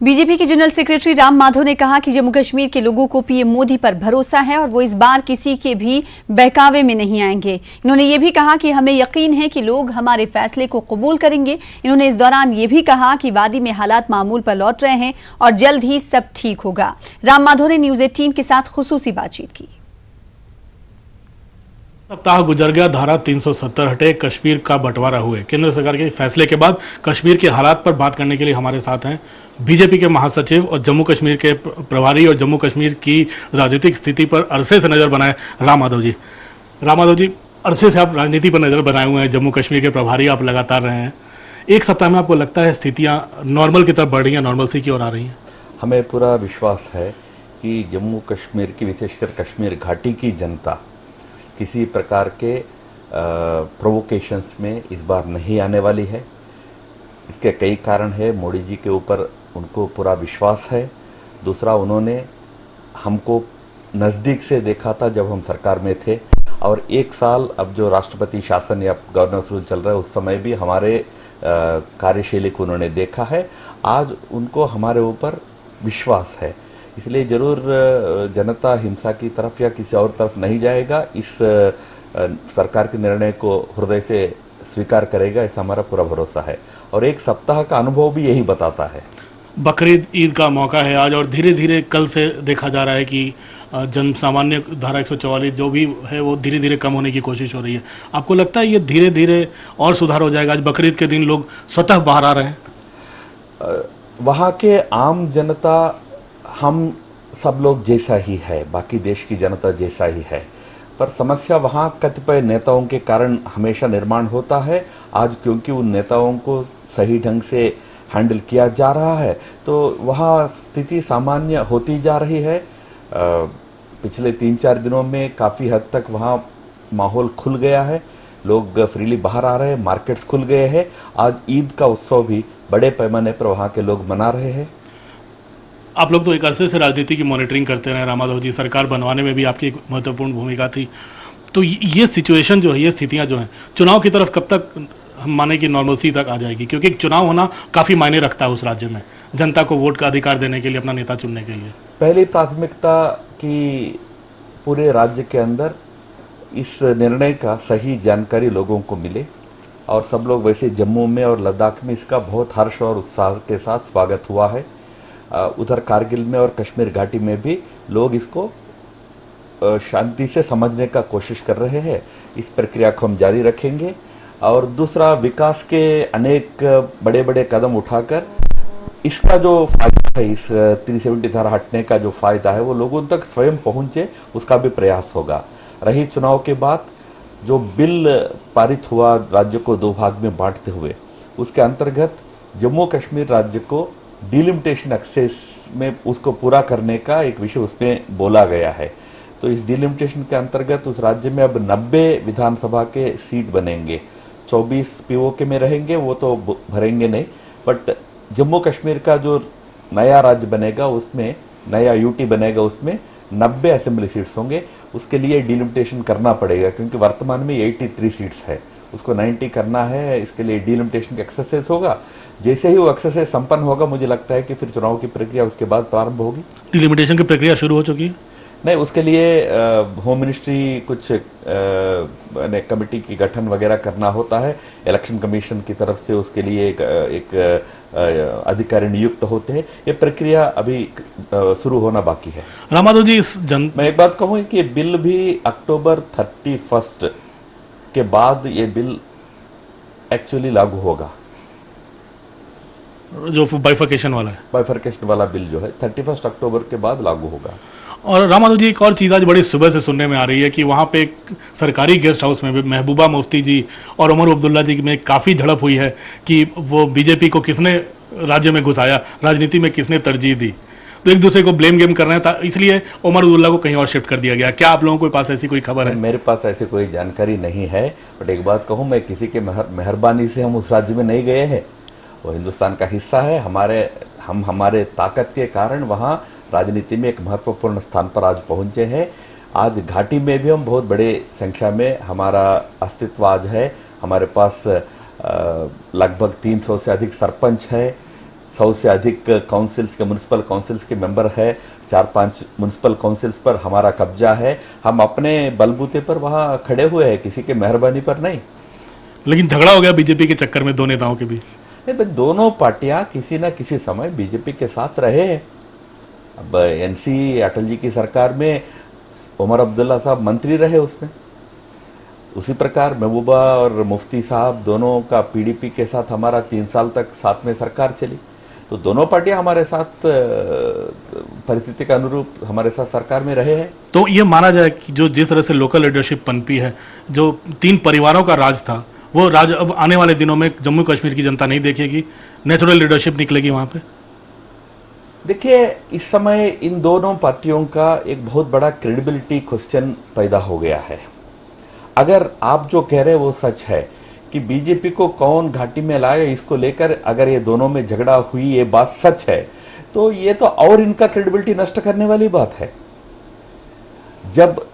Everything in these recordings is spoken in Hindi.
बीजेपी के जनरल सेक्रेटरी राम माधव ने कहा कि जम्मू कश्मीर के लोगों को पीएम मोदी पर भरोसा है और वो इस बार किसी के भी बहकावे में नहीं आएंगे। इन्होंने ये भी कहा कि हमें यकीन है कि लोग हमारे फैसले को कबूल करेंगे। इन्होंने इस दौरान ये भी कहा कि वादी में हालात मामूल पर लौट रहे हैं और जल्द ही सब ठीक होगा। राम माधव ने न्यूज 18 के साथ खुसूसी बातचीत की। सप्ताह गुजर गया, धारा 370 हटे, कश्मीर का बंटवारा हुए। केंद्र सरकार के फैसले के बाद कश्मीर के हालात पर बात करने के लिए हमारे साथ हैं बीजेपी के महासचिव और जम्मू कश्मीर के प्रभारी और जम्मू कश्मीर की राजनीतिक स्थिति पर अरसे से नजर बनाए राम माधव जी। राम माधव जी, अरसे से आप राजनीति पर नजर बनाए हुए हैं, जम्मू कश्मीर के प्रभारी आप लगातार रहे हैं। एक सप्ताह में आपको लगता है स्थितियां नॉर्मल की तरफ बढ़ रही हैं, नॉर्मलसी की ओर आ रही हैं? हमें पूरा विश्वास है कि जम्मू कश्मीर की, विशेषकर कश्मीर घाटी की जनता किसी प्रकार के प्रोवोकेशंस में इस बार नहीं आने वाली है। इसके कई कारण है। मोदी जी के ऊपर उनको पूरा विश्वास है। दूसरा, उन्होंने हमको नजदीक से देखा था जब हम सरकार में थे, और एक साल अब जो राष्ट्रपति शासन या गवर्नर्स रूल चल रहा है उस समय भी हमारे कार्यशैली को उन्होंने देखा है। आज उनको हमारे ऊपर विश्वास है, इसलिए जरूर जनता हिंसा की तरफ या किसी और तरफ नहीं जाएगा। इस सरकार के निर्णय को हृदय से स्वीकार करेगा, ऐसा हमारा पूरा भरोसा है। और एक सप्ताह का अनुभव भी यही बताता है। बकरीद ईद का मौका है आज, और धीरे धीरे कल से देखा जा रहा है कि जन सामान्य धारा 144 जो भी है वो धीरे धीरे कम होने की कोशिश हो रही है। आपको लगता है ये धीरे धीरे और सुधार हो जाएगा? आज बकरीद के दिन लोग स्वतः बाहर आ रहे हैं। वहां के आम जनता हम सब लोग जैसा ही है, बाकी देश की जनता जैसा ही है, पर समस्या वहां कतिपय नेताओं के कारण हमेशा निर्माण होता है। आज क्योंकि उन नेताओं को सही ढंग से हैंडल किया जा रहा है तो वहां स्थिति सामान्य होती जा रही है। पिछले 3-4 दिनों में काफी हद तक वहां माहौल खुल गया है, लोग फ्रीली बाहर आ रहे हैं, मार्केट्स खुल गए हैं। आज ईद का उत्सव भी बड़े पैमाने पर वहां के लोग मना रहे हैं। आप लोग तो एक अरसे से राजनीति की मॉनिटरिंग करते रहे राम माधव जी, सरकार बनवाने में भी आपकी एक महत्वपूर्ण भूमिका थी। तो ये सिचुएशन जो है, ये स्थितियां जो हैं, चुनाव की तरफ कब तक हम माने कि नॉर्मलसी तक आ जाएगी? क्योंकि एक चुनाव होना काफी मायने रखता है उस राज्य में, जनता को वोट का अधिकार देने के लिए, अपना नेता चुनने के लिए। पहली प्राथमिकता कि पूरे राज्य के अंदर इस निर्णय का सही जानकारी लोगों को मिले, और सब लोग वैसे जम्मू में और लद्दाख में इसका बहुत हर्ष और उत्साह के साथ स्वागत हुआ है। उधर कारगिल में और कश्मीर घाटी में भी लोग इसको शांति से समझने का कोशिश कर रहे हैं। इस प्रक्रिया को हम जारी रखेंगे। और दूसरा, विकास के अनेक बड़े बड़े कदम उठाकर इसका जो फायदा है, इस 370 धारा हटने का जो फायदा है वो लोगों तक स्वयं पहुंचे, उसका भी प्रयास होगा। रही चुनाव के बाद जो बिल पारित हुआ राज्य को 2 भाग में बांटते हुए, उसके अंतर्गत जम्मू कश्मीर राज्य को डिलिमिटेशन एक्सेस में उसको पूरा करने का एक विषय उसमें बोला गया है। तो इस डिलिमिटेशन के अंतर्गत उस राज्य में अब 90 विधानसभा के सीट बनेंगे। 24 पीओके में रहेंगे, वो तो भरेंगे नहीं, बट जम्मू कश्मीर का जो नया राज्य बनेगा, उसमें नया यूटी बनेगा, उसमें 90 असेंबली सीट्स होंगे। उसके लिए डिलिमिटेशन करना पड़ेगा, क्योंकि वर्तमान में 83 सीट्स है, उसको 90 करना है। इसके लिए डिलिमिटेशन का एक्सरसाइज होगा। जैसे ही वो एक्सरसाइज संपन्न होगा, मुझे लगता है कि फिर चुनाव की प्रक्रिया उसके बाद प्रारंभ होगी। डिलिमिटेशन की प्रक्रिया शुरू हो चुकी है? नहीं, उसके लिए होम मिनिस्ट्री कुछ कमेटी की गठन वगैरह करना होता है। इलेक्शन कमीशन की तरफ से उसके लिए एक अधिकारी नियुक्त होते हैं। ये प्रक्रिया अभी शुरू होना बाकी है। राम माधव जी, मैं एक बात कहूं कि बिल भी अक्टूबर 31 के बाद ये बिल एक्चुअली लागू होगा। जो बाइफर्केशन वाला है, बाइफर्केशन वाला बिल जो है 31 अक्टूबर के बाद लागू होगा। और राम माधव जी, एक और चीज आज बड़ी सुबह से सुनने में आ रही है कि वहां पे एक सरकारी गेस्ट हाउस में भी महबूबा मुफ्ती जी और उमर अब्दुल्ला जी में काफी झड़प हुई है कि वो बीजेपी को किसने राज्य में घुसाया, राजनीति में किसने तरजीह दी। तो एक दूसरे को ब्लेम गेम कर रहे हैं, इसलिए उमर अब्दुल्ला को कहीं और शिफ्ट कर दिया गया। क्या आप लोगों के पास ऐसी कोई खबर है? मेरे पास ऐसी कोई जानकारी नहीं है, बट एक बात कहूं, मैं किसी के मेहरबानी से हम उस राज्य में नहीं गए हैं। वो हिंदुस्तान का हिस्सा है। हमारे ताकत के कारण वहां राजनीति में एक महत्वपूर्ण स्थान पर आज पहुंचे हैं। आज घाटी में भी हम बहुत बड़े संख्या में हमारा अस्तित्व आज है। हमारे पास लगभग 300 से अधिक सरपंच है, 100 से अधिक काउंसिल्स के, म्युनिसिपल काउंसिल्स के मेंबर है, 4-5 म्युनिसिपल काउंसिल्स पर हमारा कब्जा है। हम अपने बलबूते पर वहां खड़े हुए हैं, किसी के मेहरबानी पर नहीं। लेकिन झगड़ा हो गया बीजेपी के चक्कर में दो नेताओं के बीच। नहीं, भाई दोनों पार्टियां किसी न किसी समय बीजेपी के साथ रहे हैं। अब एनसी अटल जी की सरकार में उमर अब्दुल्ला साहब मंत्री रहे उसमें, उसी प्रकार महबूबा और मुफ्ती साहब दोनों का पीडीपी के साथ हमारा 3 साल तक साथ में सरकार चली। तो दोनों पार्टियां हमारे साथ परिस्थिति के अनुरूप हमारे साथ सरकार में रहे हैं। तो ये माना जाए कि जो जिस तरह से लोकल लीडरशिप पनपी है, जो 3 परिवारों का राज था, वो राज अब आने वाले दिनों में जम्मू कश्मीर की जनता नहीं देखेगी, नेचुरल लीडरशिप निकलेगी वहां पे। देखिए, इस समय इन दोनों पार्टियों का एक बहुत बड़ा क्रेडिबिलिटी क्वेश्चन पैदा हो गया है। अगर आप जो कह रहे हैं वो सच है कि बीजेपी को कौन घाटी में लाए, इसको लेकर अगर ये दोनों में झगड़ा हुई, ये बात सच है, तो ये तो और इनका क्रेडिबिलिटी नष्ट करने वाली बात है। जब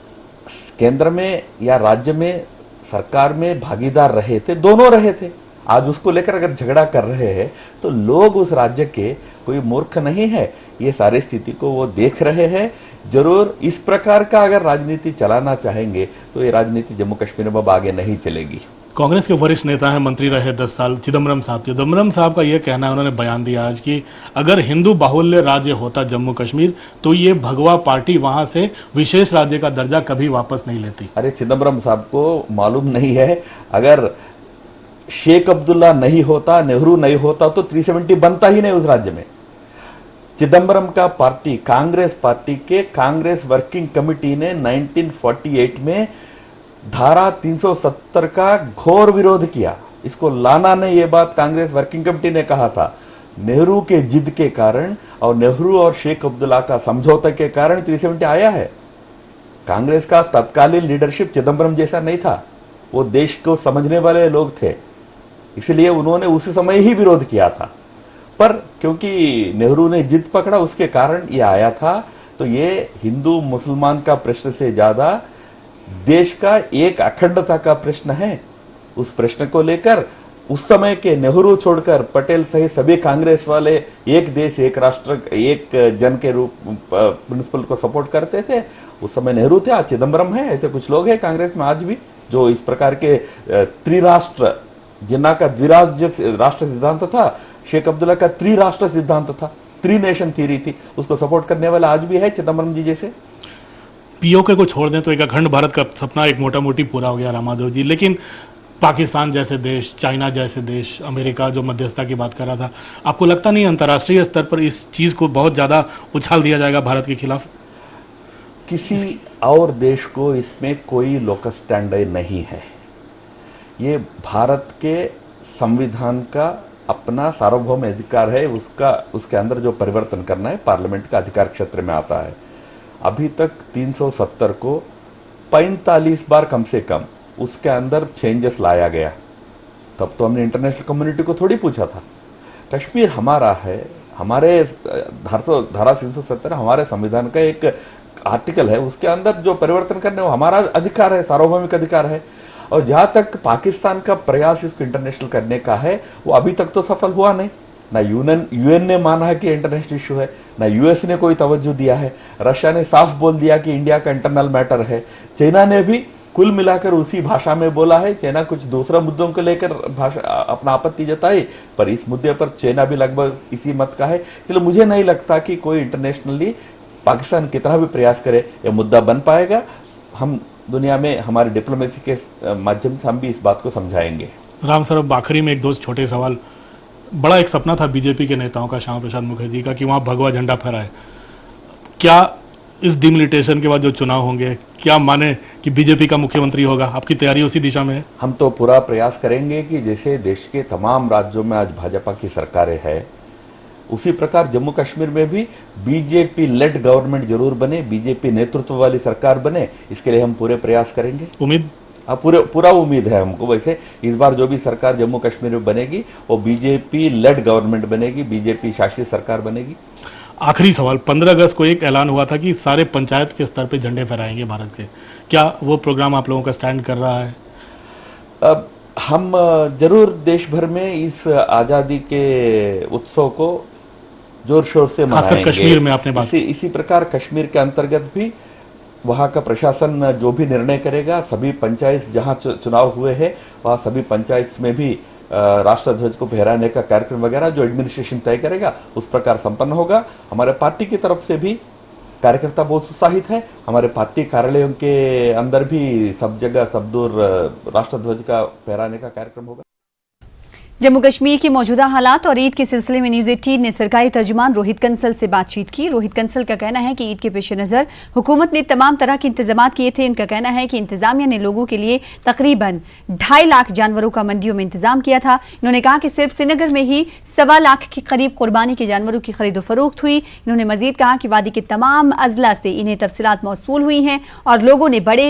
केंद्र में या राज्य में सरकार में भागीदार रहे थे, दोनों रहे थे, आज उसको लेकर अगर झगड़ा कर रहे हैं तो लोग उस राज्य के कोई मूर्ख नहीं है, ये सारी स्थिति को वो देख रहे हैं। जरूर इस प्रकार का अगर राजनीति चलाना चाहेंगे तो ये राजनीति जम्मू कश्मीर में अब आगे नहीं चलेगी। कांग्रेस के वरिष्ठ नेता हैं, मंत्री रहे 10 साल, चिदम्बरम साहब का यह कहना है, उन्होंने बयान दिया आज कि अगर हिंदू बाहुल्य राज्य होता जम्मू कश्मीर तो ये भगवा पार्टी वहां से विशेष राज्य का दर्जा कभी वापस नहीं लेती। अरे चिदम्बरम साहब को मालूम नहीं है, अगर शेख अब्दुल्ला नहीं होता, नेहरू नहीं होता तो 370 बनता ही नहीं उस राज्य में। चिदम्बरम का पार्टी, कांग्रेस पार्टी के कांग्रेस वर्किंग कमेटी ने 1948 में धारा 370 का घोर विरोध किया। इसको लाना ने, यह बात कांग्रेस वर्किंग कमेटी ने कहा था। नेहरू के जिद के कारण और नेहरू और शेख अब्दुल्ला का समझौते के कारण 370 आया है। कांग्रेस का तत्कालीन लीडरशिप चिदम्बरम जैसा नहीं था, वो देश को समझने वाले लोग थे, इसलिए उन्होंने उस समय ही विरोध किया था। पर क्योंकि नेहरू ने जिद पकड़ा, उसके कारण ये आया था। तो ये हिंदू मुसलमान का प्रश्न से ज्यादा देश का एक अखंडता का प्रश्न है। उस प्रश्न को लेकर उस समय के नेहरू छोड़कर पटेल सहित सभी कांग्रेस वाले एक देश एक राष्ट्र एक जन के रूप प्रिंसिपल को सपोर्ट करते थे। उस समय नेहरू थे, आज चिदम्बरम है, ऐसे कुछ लोग हैं कांग्रेस में आज भी जो इस प्रकार के त्रिराष्ट्र, जिन्ना का द्विराज्य राष्ट्र सिद्धांत था, शेख अब्दुल्ला का त्रिराष्ट्र सिद्धांत था, 3 नेशन थ्योरी थी, उसको सपोर्ट करने वाला आज भी है चिदम्बरम जी जैसे। पीओके को छोड़ दें तो एक अखंड भारत का सपना एक मोटा मोटी पूरा हो गया राम माधव जी, लेकिन पाकिस्तान जैसे देश, चाइना जैसे देश, अमेरिका जो मध्यस्थता की बात कर रहा था, आपको लगता नहीं अंतर्राष्ट्रीय स्तर पर इस चीज को बहुत ज्यादा उछाल दिया जाएगा भारत के खिलाफ? किसी और देश को इसमें कोई लोकस स्टैंडर्ड नहीं है। ये भारत के संविधान का अपना सार्वभौम अधिकार है, उसके अंदर जो परिवर्तन करना है पार्लियामेंट का अधिकार क्षेत्र में आता है। अभी तक 370 को 45 बार कम से कम उसके अंदर चेंजेस लाया गया। तब तो हमने इंटरनेशनल कम्युनिटी को थोड़ी पूछा था। कश्मीर हमारा है, हमारे धारा 370 हमारे संविधान का एक आर्टिकल है, उसके अंदर जो परिवर्तन करने वो हमारा अधिकार है, सार्वभौमिक अधिकार है। और जहां तक पाकिस्तान का प्रयास इसको इंटरनेशनल करने का है, वो अभी तक तो सफल हुआ नहीं। ना यूएन ने माना है कि इंटरनेशनल इश्यू है, ना यूएस ने कोई तवज्जो दिया है। रशिया ने साफ बोल दिया कि इंडिया का इंटरनल मैटर है। चाइना ने भी कुल मिलाकर उसी भाषा में बोला है। चाइना कुछ दूसरा मुद्दों को लेकर अपना आपत्ति जताई, पर इस मुद्दे पर चाइना भी लगभग इसी मत का है। इसलिए मुझे नहीं लगता कि कोई इंटरनेशनली पाकिस्तान कितना भी प्रयास करे यह मुद्दा बन पाएगा। हम दुनिया में हमारी डिप्लोमेसी के माध्यम से हम भी इस बात को समझाएंगे। राम सर, आखिरी में एक दो छोटे सवाल। बड़ा एक सपना था बीजेपी के नेताओं का, श्यामा प्रसाद मुखर्जी का, कि वहां भगवा झंडा फहराए। क्या इस डिमिलिटेशन के बाद जो चुनाव होंगे, क्या माने कि बीजेपी का मुख्यमंत्री होगा? आपकी तैयारी उसी दिशा में है? हम तो पूरा प्रयास करेंगे कि जैसे देश के तमाम राज्यों में आज भाजपा की सरकारें हैं, उसी प्रकार जम्मू कश्मीर में भी बीजेपी लेड गवर्नमेंट जरूर बने, बीजेपी नेतृत्व वाली सरकार बने। इसके लिए हम पूरे प्रयास करेंगे। उम्मीद पूरा उम्मीद है हमको। वैसे इस बार जो भी सरकार जम्मू कश्मीर में बनेगी वो बीजेपी लेड गवर्नमेंट बनेगी, बीजेपी शासित सरकार बनेगी। आखिरी सवाल, 15 अगस्त को एक ऐलान हुआ था कि सारे पंचायत के स्तर पे झंडे फहराएंगे भारत के। क्या वो प्रोग्राम आप लोगों का स्टैंड कर रहा है? हम जरूर देश भर में इस आजादी के उत्सव को जोर शोर से खासकर मनाएंगे। कश्मीर में आपने बात इसी प्रकार कश्मीर के अंतर्गत भी वहां का प्रशासन जो भी निर्णय करेगा, सभी पंचायत जहां चुनाव हुए हैं वहां सभी पंचायत में भी राष्ट्रध्वज को फहराने का कार्यक्रम वगैरह जो एडमिनिस्ट्रेशन तय करेगा उस प्रकार संपन्न होगा। हमारे पार्टी की तरफ से भी कार्यकर्ता बहुत उत्साहित है। हमारे पार्टी कार्यालयों के अंदर भी सब जगह सब दूर राष्ट्रध्वज का फहराने का कार्यक्रम होगा। जम्मू कश्मीर के मौजूदा हालात और ईद के सिलसिले में न्यूज़ 18 ने सरकारी तर्जुमान रोहित कंसल से बातचीत की। रोहित कंसल का कहना है कि ईद के पेश नज़र हुकूमत ने तमाम तरह के इंतजाम किए थे। इनका कहना है कि इंतजामिया ने लोगों के लिए तकरीबन 2.5 लाख जानवरों का मंडियों में इंतजाम किया था। इन्होंने कहा कि सिर्फ श्रीनगर में ही 1.25 लाख के करीब कुर्बानी के जानवरों की खरीदो फरोख्त हुई। इन्होंने मजीद कहा कि वादी के तमाम अजला से इन्हें तफसीलात मौसूल हुई हैं और लोगों ने बड़े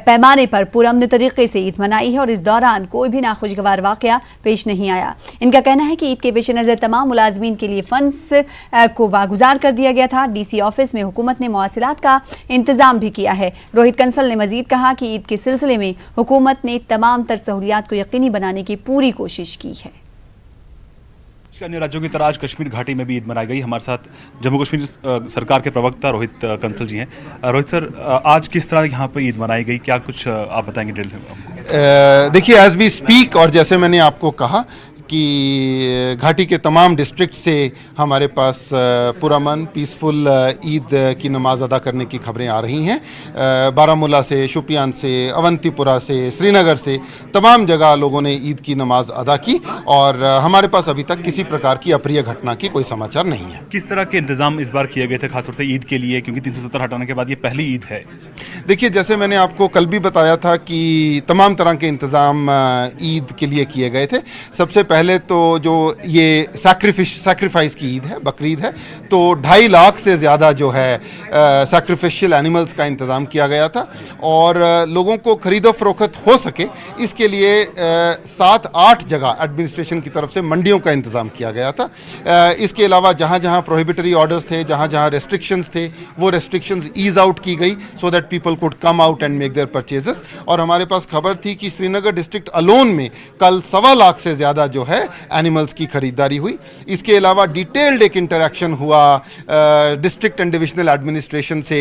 पैमाने पर पुरअमन तरीके से ईद मनाई है और इस दौरान कोई भी नाखुशगवार वाकया पेश नहीं आया। इनका कहना है कि ईद के पेश नज़र तमाम मुलाजमीन के लिए फंड्स को वागुजार कर दिया गया था। डीसी ऑफिस में हुकूमत ने मवासिलात का इंतजाम भी किया है। रोहित कंसल ने मजीद कहा कि ईद के सिलसिले में हुकूमत ने तमाम तर सहूलियात को यकीनी बनाने की पूरी कोशिश की है। अन्य राज्यों की तरह आज कश्मीर घाटी में भी ईद मनाई गई। हमारे साथ जम्मू कश्मीर सरकार के प्रवक्ता रोहित कंसल जी हैं। रोहित सर, आज किस तरह यहाँ पर ईद मनाई गई, क्या कुछ आप बताएंगे डिटेल में? देखिए, एज वी स्पीक और जैसे मैंने आपको कहा कि घाटी के तमाम डिस्ट्रिक्ट से हमारे पास पुरअमन पीसफुल ईद की नमाज अदा करने की खबरें आ रही हैं। बारामूला से, शुपियान से, अवंतीपुरा से, श्रीनगर से तमाम जगह लोगों ने ईद की नमाज अदा की और हमारे पास अभी तक किसी प्रकार की अप्रिय घटना की कोई समाचार नहीं है। किस तरह के इंतजाम इस बार किए गए थे खासतौर से ईद के लिए, क्योंकि 370 हटाने के बाद ये पहली ईद है? देखिए, जैसे मैंने आपको कल भी बताया था कि तमाम तरह के इंतज़ाम ईद के लिए किए गए थे। सबसे पहले तो जो ये सैक्रिफाइस की ईद है, बकरीद है, तो 2.5 लाख से ज़्यादा जो है सैक्रिफिशियल एनिमल्स का इंतज़ाम किया गया था और लोगों को खरीदो फरोख्त हो सके इसके लिए 7-8 जगह एडमिनिस्ट्रेशन की तरफ से मंडियों का इंतज़ाम किया गया था। इसके अलावा जहाँ जहाँ प्रोहिबिटरी ऑर्डर्स थे, जहाँ जहाँ रेस्ट्रिक्शंस थे, वो रेस्ट्रिक्शंस ईज आउट की गई so that people could come out and make their purchases. और हमारे पास खबर थी कि श्रीनगर डिस्ट्रिक्ट अलोन में कल 1.25 लाख से ज़्यादा जो है एनिमल्स की खरीदारी हुई। इसके अलावा डिटेल्ड एक इंटरेक्शन हुआ डिस्ट्रिक्ट एंड डिविजनल एडमिनिस्ट्रेशन से,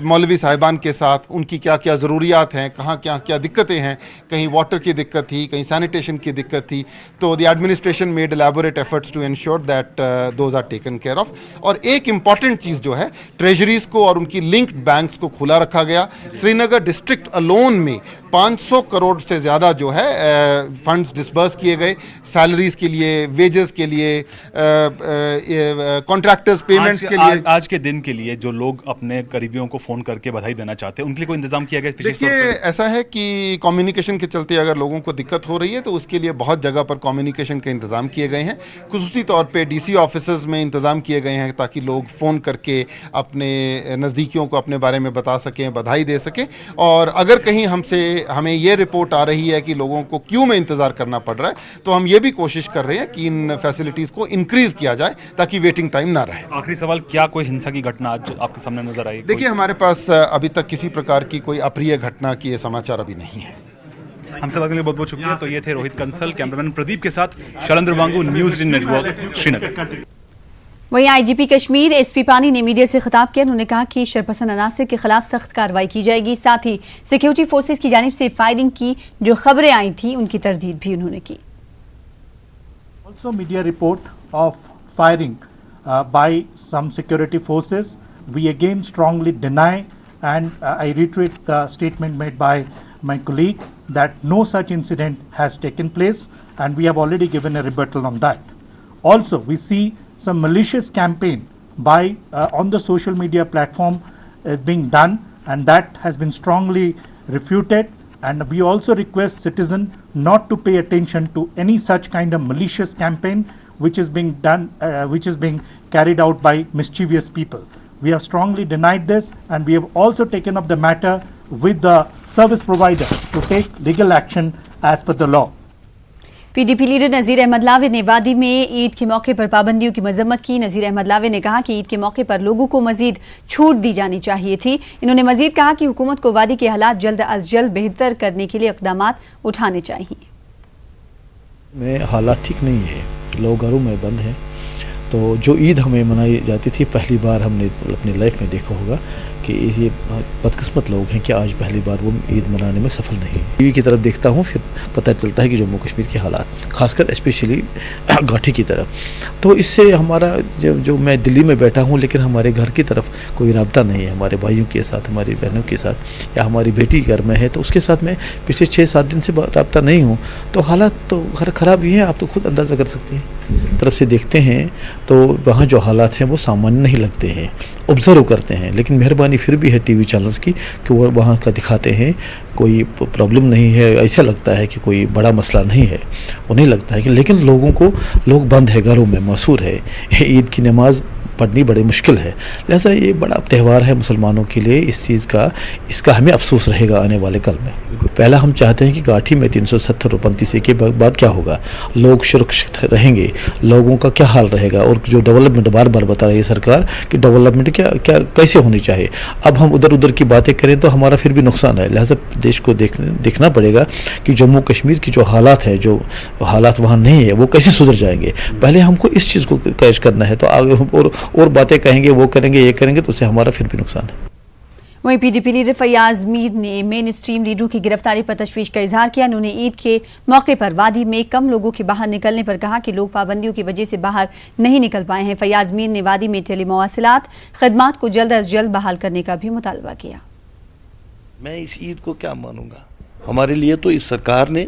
मौलवी साहिबान के साथ, उनकी क्या क्या ज़रूरियात हैं, कहाँ क्या दिक्कतें हैं, कहीं वाटर की दिक्कत थी, कहीं सैनिटेशन की दिक्कत थी, तो the administration made elaborate efforts to ensure that those are taken care of. और एक इम्पॉर्टेंट चीज़ जो है, ट्रेजरीज को और उनकी लिंक्ड बैंक्स को खुला रखा गया। श्रीनगर डिस्ट्रिक्ट अलोन में 500 करोड़ से ज़्यादा जो है फंड्स डिसबर्स किए गए, सैलरीज के लिए, वेजेस के लिए, कॉन्ट्रैक्टर्स पेमेंट्स के लिए। आज के दिन के लिए जो लोग अपने करीबियों को फ़ोन करके बधाई देना चाहते हैं, उनके लिए कोई इंतजाम किया गया? देखिए, ऐसा है कि कम्युनिकेशन के चलते अगर लोगों को दिक्कत हो रही है तो उसके लिए बहुत जगह पर कम्युनिकेशन के इंतज़ाम किए गए हैं। खुसूसी तौर पे डीसी ऑफिसेज में इंतज़ाम किए गए हैं ताकि लोग फ़ोन करके अपने नज़दीकियों को अपने बारे में बता सकें, बधाई दे सकें। और अगर कहीं हमें ये रिपोर्ट आ रही है कि लोगों को क्यों में इंतज़ार करना पड़ रहा है, तो हम ये भी कोशिश कर रहे हैं कि इन फैसिलिटीज़ को इंक्रीज़ किया जाए ताकि वेटिंग टाइम ना रहे। आखिरी सवाल, क्या कोई हिंसा की घटना आज आपके सामने नजर आई? देखिए, हमारे पास अभी तक किसी प्रकार की कोई अप्रिय घटना की ये समाचार अभी नहीं है। हमसे बात करने के लिए बहुत बहुत शुक्रिया। तो ये थे रोहित कंसल। कैमरामैन प्रदीप के साथ शैलेंद्र वांगू, न्यूज़ 18 नेटवर्क, श्रीनगर। वहीं आईजीपी कश्मीर एसपी पानी ने मीडिया से खिताब किया। उन्होंने कहा कि शरपसंद अनासर के खिलाफ सख्त कार्रवाई की जाएगी। साथ ही सिक्योरिटी फोर्सेस की जानिब से फायरिंग की जो खबरें आई थी उनकी तरदीद भी उन्होंने की। Also media report of firing by some security forces. We again strongly deny and I reiterate the statement made by my colleague that no such incident has taken place and we have already given a rebuttal on that. Also, we see some malicious campaign by on the social media platform being done and that has been strongly refuted. And we also request citizens not to pay attention to any such kind of malicious campaign which is being done, which is being carried out by mischievous people. We have strongly denied this, and we have also taken up the matter with the service provider to take legal action as per the law. PDP leader Nazir Ahmad Laway ने वादी में ईद के मौके पर पाबंदियों की मजम्मत की। नज़ीर अहमद लावे ने कहा कि ईद के मौके पर लोगों को मजीद छूट दी जानी चाहिए थी। इन्होंने मजीद कहा कि हुकूमत को वादी के हालात जल्द अज जल्द बेहतर करने के लिए इक़दामात उठाने चाहिए। में हालात ठीक नहीं है, लोग घरों में बंद हैं, तो जो ईद हमें मनाई जाती थी, पहली बार हमने अपनी लाइफ में देखा होगा कि ये बदकिस्मत लोग हैं कि आज पहली बार वो ईद मनाने में सफल नहीं। टीवी की तरफ देखता हूँ, फिर पता चलता है कि जम्मू कश्मीर के हालात, खासकर स्पेशली घाटी की तरफ, तो इससे हमारा जो मैं दिल्ली में बैठा हूँ लेकिन हमारे घर की तरफ कोई रब्ता नहीं है, हमारे भाइयों के साथ, हमारी बहनों के साथ, या हमारी बेटी घर में है तो उसके साथ मैं पिछले 6-7 दिन से रब्ता नहीं हूँ। तो हालात तो ख़राब ही हैं, आप तो खुद अंदाज़ा कर सकते हैं। तरफ से देखते हैं तो वहाँ जो हालात हैं वो सामान्य नहीं लगते हैं, ऑब्ज़र्व करते हैं, लेकिन मेहरबानी फिर भी है टीवी चैनल्स की कि वो वहाँ का दिखाते हैं, कोई प्रॉब्लम नहीं है, ऐसा लगता है कि कोई बड़ा मसला नहीं है, वो नहीं लगता है कि, लेकिन लोग बंद है, घरों में मसूर है, ईद की नमाज पढ़नी बड़ी मुश्किल है। लिहाजा ये बड़ा त्यौहार है मुसलमानों के लिए, इस चीज़ का इसका हमें अफसोस रहेगा आने वाले कल में। पहला हम चाहते हैं कि घाटी में 370 और 35 के बाद क्या होगा, लोग सुरक्षित रहेंगे, लोगों का क्या हाल रहेगा, और जो डेवलपमेंट बार बार बता रही है सरकार कि डेवलपमेंट क्या कैसे होनी चाहिए, अब हम उधर की बातें करें तो हमारा फिर भी नुकसान है। लिहाजा देश को देखना पड़ेगा कि जम्मू कश्मीर की जो हालात है, जो हालात वहाँ नहीं है, वो कैसे सुधर जाएंगे। पहले हमको इस चीज़ को कैच करना है, तो आगे और बातें कहेंगे, वो करेंगे, ये करेंगे, तो उससे हमारा फिर भी नुकसान है। वहीं पीडीपी लीडर फैयाज मीर ने मेन स्ट्रीम लीडरों की गिरफ्तारी पर तशवीश का इजहार किया। उन्होंने ईद के मौके पर वादी में कम लोगों के बाहर निकलने पर कहा कि लोग पाबंदियों की वजह से बाहर नहीं निकल पाए हैं। फैयाज मीर ने वादी में टेलीमवासिलात खदमात को जल्द अज जल्द बहाल करने का भी मुतालबा किया। मैं इस ईद को क्या मानूंगा, हमारे लिए तो इस सरकार ने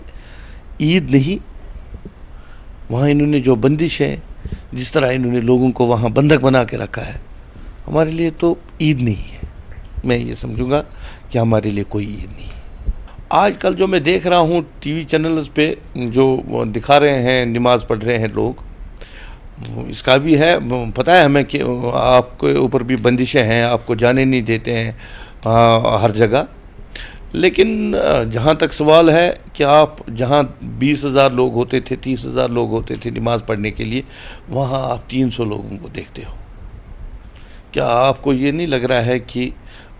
ईद नहीं, वहाँ इन्होंने जो बंदिश है, जिस तरह इन्होंने लोगों को वहाँ बंधक बना के रखा है, हमारे लिए तो ईद नहीं है। मैं ये समझूंगा कि हमारे लिए कोई ईद नहीं है। आजकल जो मैं देख रहा हूँ टीवी चैनल्स पे जो दिखा रहे हैं, नमाज पढ़ रहे हैं लोग, इसका भी है, पता है हमें कि आपके ऊपर भी बंदिशें हैं, आपको जाने नहीं देते हैं हर जगह, लेकिन जहाँ तक सवाल है कि आप जहाँ 20,000 लोग होते थे, 30,000 लोग होते थे नमाज़ पढ़ने के लिए, वहाँ आप 300 लोगों को देखते हो। क्या आपको ये नहीं लग रहा है कि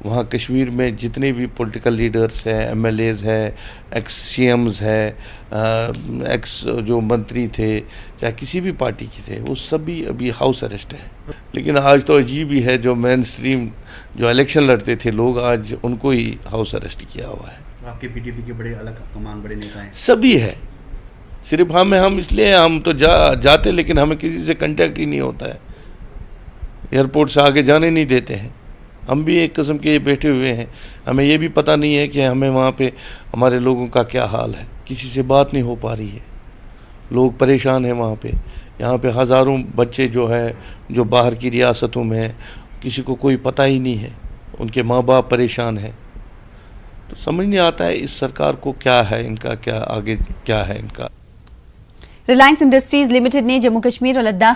वहाँ कश्मीर में जितने भी पॉलिटिकल लीडर्स हैं, MLAs हैं, एक्स CMs हैं, एक्स जो मंत्री थे, चाहे किसी भी पार्टी के थे, वो सभी अभी हाउस अरेस्ट है। लेकिन आज तो अजीब ही है, जो मेन स्ट्रीम जो इलेक्शन लड़ते थे लोग, आज उनको ही हाउस अरेस्ट किया हुआ है। आपके पीडीपी के बड़े अलग कमान, बड़े नेता हैं, सभी है, सिर्फ हम इसलिए हम तो जाते, लेकिन हमें किसी से कांटेक्ट ही नहीं होता है, एयरपोर्ट से आगे जाने नहीं देते हैं। हम भी एक किस्म के बैठे हुए हैं, हमें ये भी पता नहीं है कि हमें वहाँ पे हमारे लोगों का क्या हाल है, किसी से बात नहीं हो पा रही है, लोग परेशान हैं वहाँ पे। यहाँ पे हज़ारों बच्चे जो है, जो बाहर की रियासतों में हैं, किसी को कोई पता ही नहीं है, उनके माँ बाप परेशान हैं। तो समझ नहीं आता है इस सरकार को क्या है, इनका क्या आगे क्या है इनका। रिलायंस इंडस्ट्रीज लिमिटेड ने जम्मू कश्मीर और लद्दाख